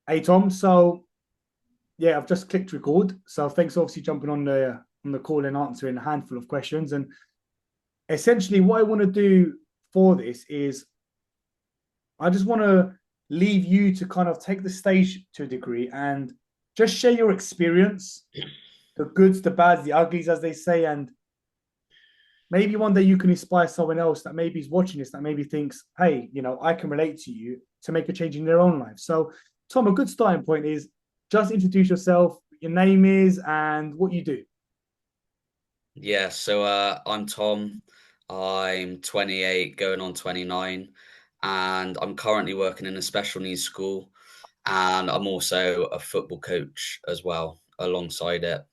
Hey Tom, so yeah, I've just clicked record. So thanks obviously jumping on the call and answering a handful of questions. And essentially what I want to do for this is I just want to leave you to kind of take the stage to a degree and just share your experience, the goods, the bads, the uglies, as they say, and maybe one day you can inspire someone else that maybe is watching this that maybe thinks, hey, I can relate to you to make a change in their own life. So, Tom, a good starting point is just introduce yourself, what your name is, and what you do. Yeah, I'm Tom. I'm 28, going on 29, and I'm currently working in a special needs school, and I'm also a football coach as well alongside it.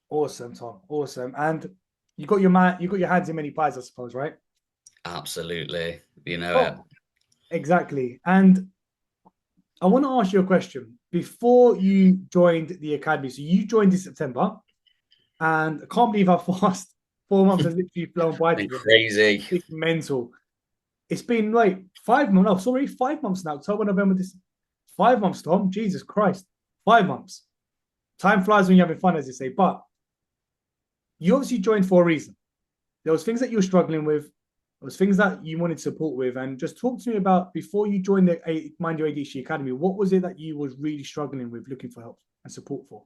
Awesome, Tom. Awesome. And you got your hands in many pies, I suppose, right? Absolutely, you know it. Oh, exactly. And I want to ask you a question. Before you joined the academy, so you joined in September, and I can't believe how fast 4 months has literally flown by, to Been be honest. crazy. It's mental. It's been like 5 months. No, sorry, 5 months now. October, November, this 5 months, Tom. Jesus Christ. 5 months. Time flies when you're having fun, as you say. But you obviously joined for a reason. There was things that you were struggling with. There was things that you wanted support with. And just talk to me about before you joined the Mind Your ADHD Academy, what was it that you was really struggling with, looking for help and support for?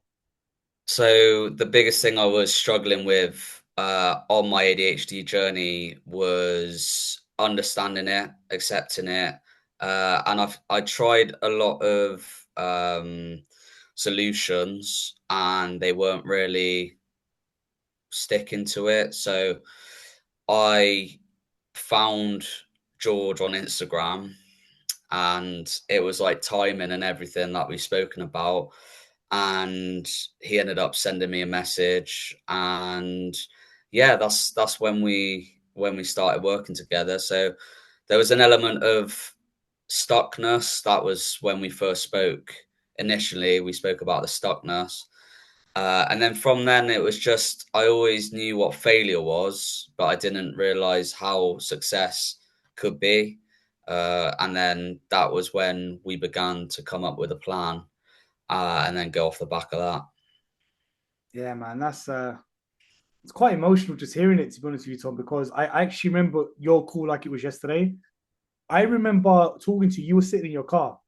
So the biggest thing I was struggling with on my ADHD journey was understanding it, accepting it, and I tried a lot of solutions, and they weren't really sticking to it. So I found George on Instagram, and it was like timing and everything that we've spoken about. And he ended up sending me a message, and yeah, that's when we started working together. So there was an element of stuckness. That was when we first spoke. Initially, we spoke about the stuckness, and then from then it was just I always knew what failure was, but I didn't realize how success could be. And then that was when we began to come up with a plan, and then go off the back of that. Yeah, man, that's it's quite emotional just hearing it, to be honest with you, Tom, because I actually remember your call like it was yesterday. I remember talking to you, you were sitting in your car.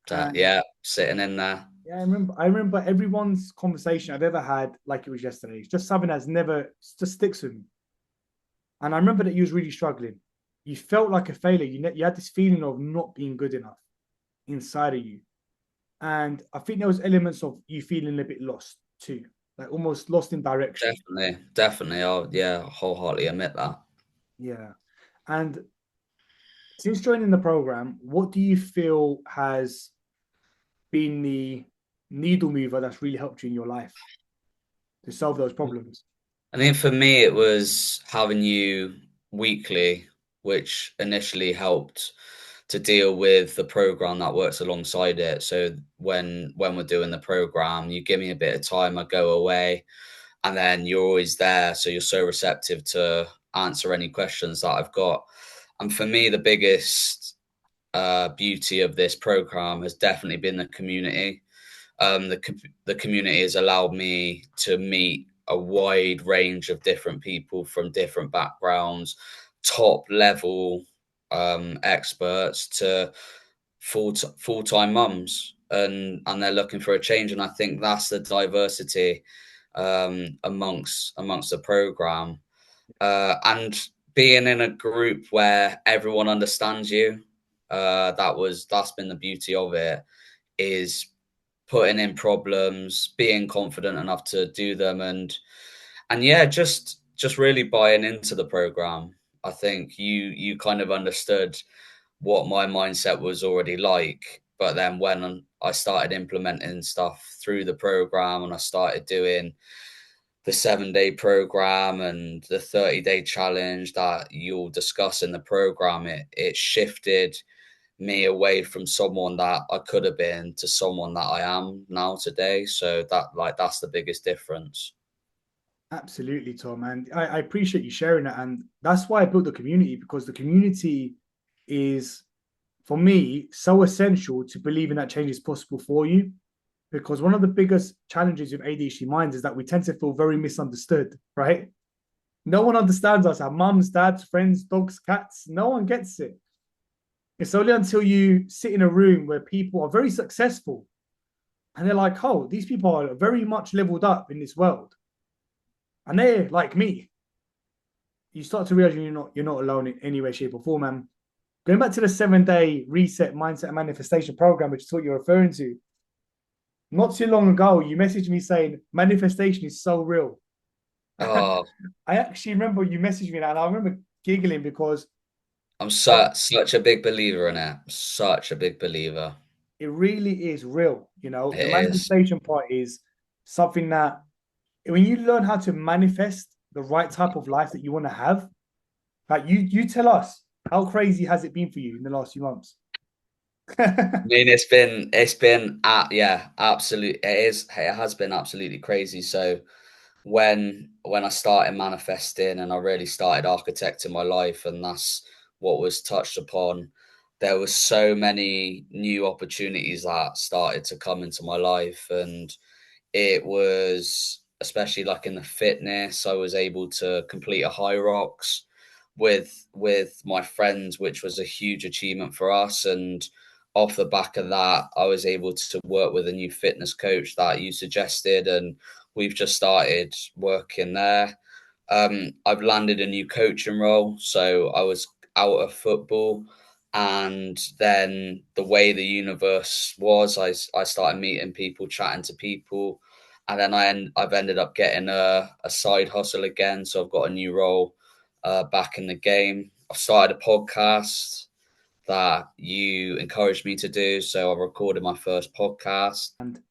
That, And yeah, sitting in there. yeah, I remember everyone's conversation I've ever had like it was yesterday. It's just something that's never just sticks with me. And I remember that you was really struggling. You felt like a failure. You had this feeling of not being good enough inside of you. And I think there was elements of you feeling a bit lost too, like almost lost in direction. Definitely, definitely. I'll, yeah, wholeheartedly admit that. Yeah. And since joining the program, what do you feel has been the needle mover that's really helped you in your life to solve those problems? I think for me, it was having you weekly, which initially helped to deal with the program that works alongside it. So when we're doing the program, you give me a bit of time, I go away, and then you're always there. So you're so receptive to answer any questions that I've got. And for me, the biggest beauty of this program has definitely been the community. The community has allowed me to meet a wide range of different people from different backgrounds, top level experts to full time mums, and they're looking for a change. And I think that's the diversity amongst the program, and being in a group where everyone understands you. That's been the beauty of it, is putting in problems, being confident enough to do them, and yeah, just really buying into the program. I think you kind of understood what my mindset was already like, but then when I started implementing stuff through the program, and I started doing the 7 day program and the 30-day challenge that you'll discuss in the program, it shifted me away from someone that I could have been to someone that I am now today. So that's the biggest difference. Absolutely, Tom. And I appreciate you sharing that. And that's why I built the community, because the community is for me, so essential to believing that change is possible for you. Because one of the biggest challenges with ADHD minds is that we tend to feel very misunderstood, right? No one understands us, our mums, dads, friends, dogs, cats. No one gets it. It's only until you sit in a room where people are very successful and they're like, oh, these people are very much leveled up in this world. And they're like me. You start to realize you're not alone in any way, shape, or form, man. Going back to the 7-day reset mindset and manifestation program, which is what you're referring to, not too long ago, you messaged me saying manifestation is so real. Oh, I actually remember you messaged me that, and I remember giggling because I'm such a big believer in it. Such a big believer. it really is real. You know, the It is. manifestation part is something that when you learn how to manifest the right type of life that you want to have, like you tell us, how crazy has it been for you in the last few months? I mean, it's been yeah, absolute. It has been absolutely crazy. So when I started manifesting and I really started architecting my life, and that's what was touched upon, there was so many new opportunities that started to come into my life, and it was especially like in the fitness. I was able to complete a high rocks with my friends, which was a huge achievement for us. And off the back of that, I was able to work with a new fitness coach that you suggested, and we've just started working there. I've landed a new coaching role, so I was out of football, and then the way the universe was, I started meeting people, chatting to people, and then I've ended up getting a side hustle again. So I've got a new role back in the game. I've started a podcast that you encouraged me to do, so I recorded my first podcast. And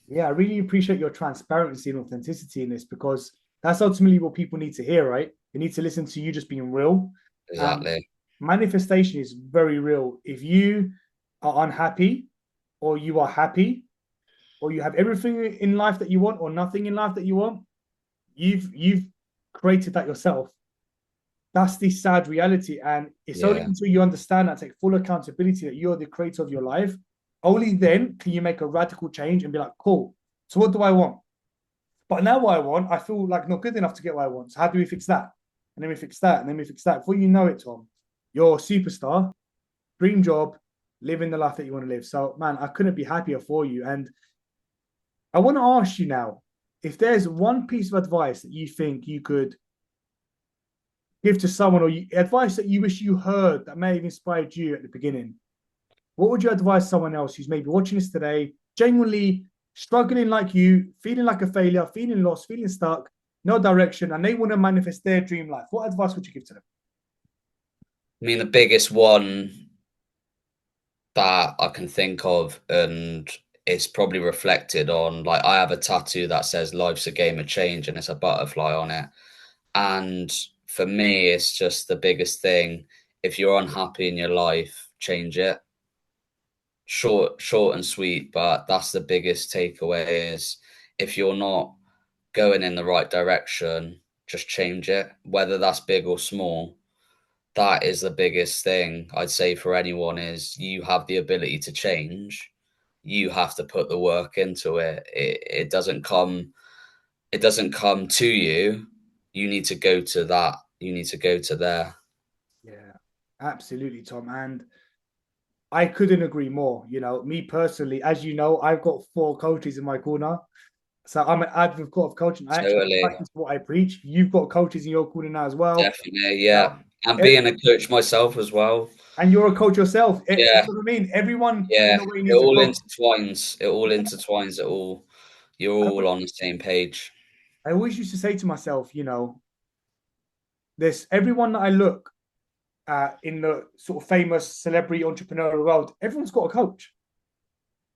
yeah, I really appreciate your transparency and authenticity in this because that's ultimately what people need to hear, right? They need to listen to you just being real. And Exactly. manifestation is very real. If you are unhappy, or you are happy, or you have everything in life that you want, or nothing in life that you want, you've created that yourself. That's the sad reality. And it's only Yeah. until you understand that, take full accountability that you're the creator of your life, only then can you make a radical change and be like, cool. So what do I want? But now what I want, I feel like not good enough to get what I want. So how do we fix that? And then we fix that, and then we fix that. Before you know it, Tom, you're a superstar, dream job, living the life that you want to live. So man, I couldn't be happier for you. And I want to ask you now, if there's one piece of advice that you think you could give to someone, or advice that you wish you heard that may have inspired you at the beginning, what would you advise someone else who's maybe watching this today, genuinely struggling like you, feeling like a failure, feeling lost, feeling stuck, no direction, and they want to manifest their dream life? What advice would you give to them? I mean, the biggest one that I can think of, and it's probably reflected on, like, I have a tattoo that says life's a game of change, and it's a butterfly on it. And for me, it's just the biggest thing. If you're unhappy in your life, change it. Short and sweet, but that's the biggest takeaway is if you're not going in the right direction, just change it, whether that's big or small. That is the biggest thing I'd say for anyone is you have the ability to change. You have to put the work into it. It doesn't come to you. You need to go to that. You need to go to there. Yeah, absolutely, Tom. And I couldn't agree more. You know, me personally, as you know, I've got 4 coaches in my corner. So I'm an advocate of coaching. I actually Totally. practice what I preach. You've got coaches in your corner now as well. Definitely. You Yeah. know, And being a coach myself as well. and you're a coach yourself. You Yeah. know what I mean? Everyone in Yeah. a way It needs a all coach. intertwines. It all intertwines. You're I, all on the same page. I always used to say to myself, there's everyone that I look at in the sort of famous celebrity entrepreneurial world, everyone's got a coach.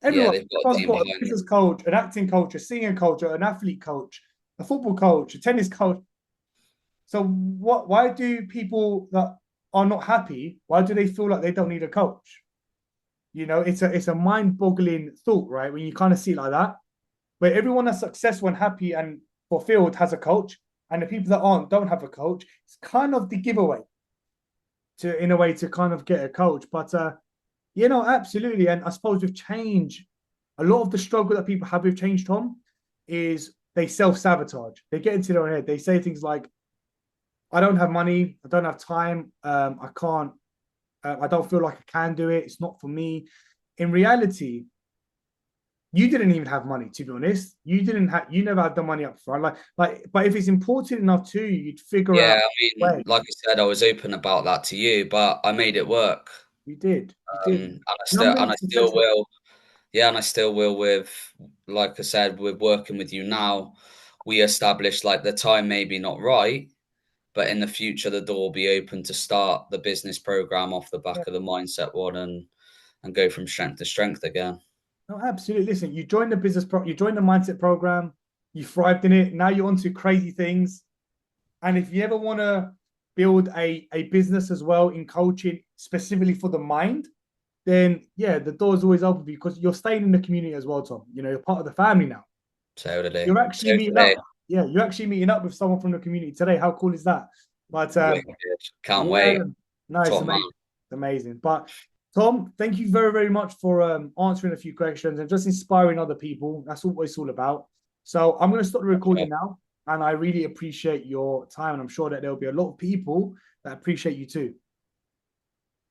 Yeah, Everyone, they've got a everyone's team got a behind them. business coach, an acting coach, a singing coach, an athlete coach, a football coach, a tennis coach. So what? Why do people that are not happy? Why do they feel like they don't need a coach? It's a mind-boggling thought, right? When you kind of see it like that, where everyone that's successful and happy and fulfilled has a coach, and the people that aren't don't have a coach. It's kind of the giveaway to, in a way, to kind of get a coach. But Yeah, no, absolutely. And I suppose with change, a lot of the struggle that people have with change, Tom, is they self-sabotage. They get into their own head. They say things like, I don't have money, I don't have time, I can't, I don't feel like I can do it, it's not for me. In reality, you didn't even have money, to be honest. You never had the money up front. But if it's important enough to you, you'd figure Yeah, out I a mean, way. like I said, I was open about that to you, but I made it work. You did. And I Numbers still successful. will. Yeah, and I still will with, like I said, with working with you now, we established like the time maybe not right, but in the future the door will be open to start the business program off the Yeah. back of the mindset one and go from strength to strength again. No, absolutely. Listen, you joined the mindset program, you thrived in it. Now you're onto crazy things. And if you ever want to build a business as well in coaching, specifically for the mind, then yeah, the door's always open for you because you're staying in the community as well, Tom. You know, you're part of the family now. Totally. You're actually meeting Totally. up. Yeah, you're actually meeting up with someone from the community today. How cool is that? But Wicked. Can't yeah, wait. no, it's Top man. amazing. It's amazing. But Tom, thank you very, very much for answering a few questions and just inspiring other people. That's what it's all about. So I'm going to stop the recording now. And I really appreciate your time. And I'm sure that there'll be a lot of people that appreciate you too.